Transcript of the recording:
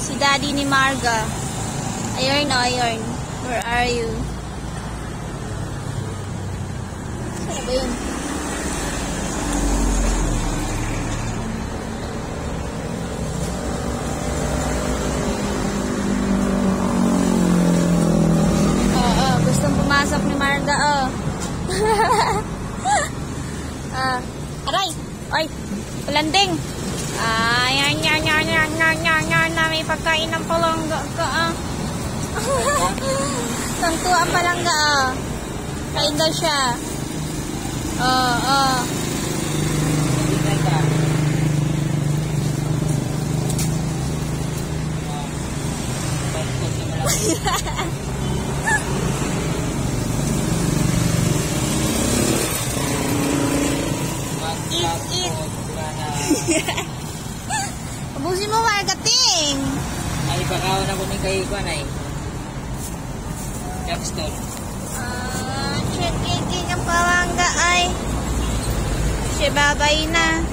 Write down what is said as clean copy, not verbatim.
si daddy ni Marga. Ayun, ayun. Where are you? Saan ba yun? Gustong pumasok ni Marga, aray! Ay! Palanding! Ayan, may pagkain ng palangga ka, Tangtua ang palangga, kain daw siya. Eat. Ubusin mo, marketing. Ay, bakaw na kunin kayo ko na Jackstone. Check ang palangga ay. Siya babay na.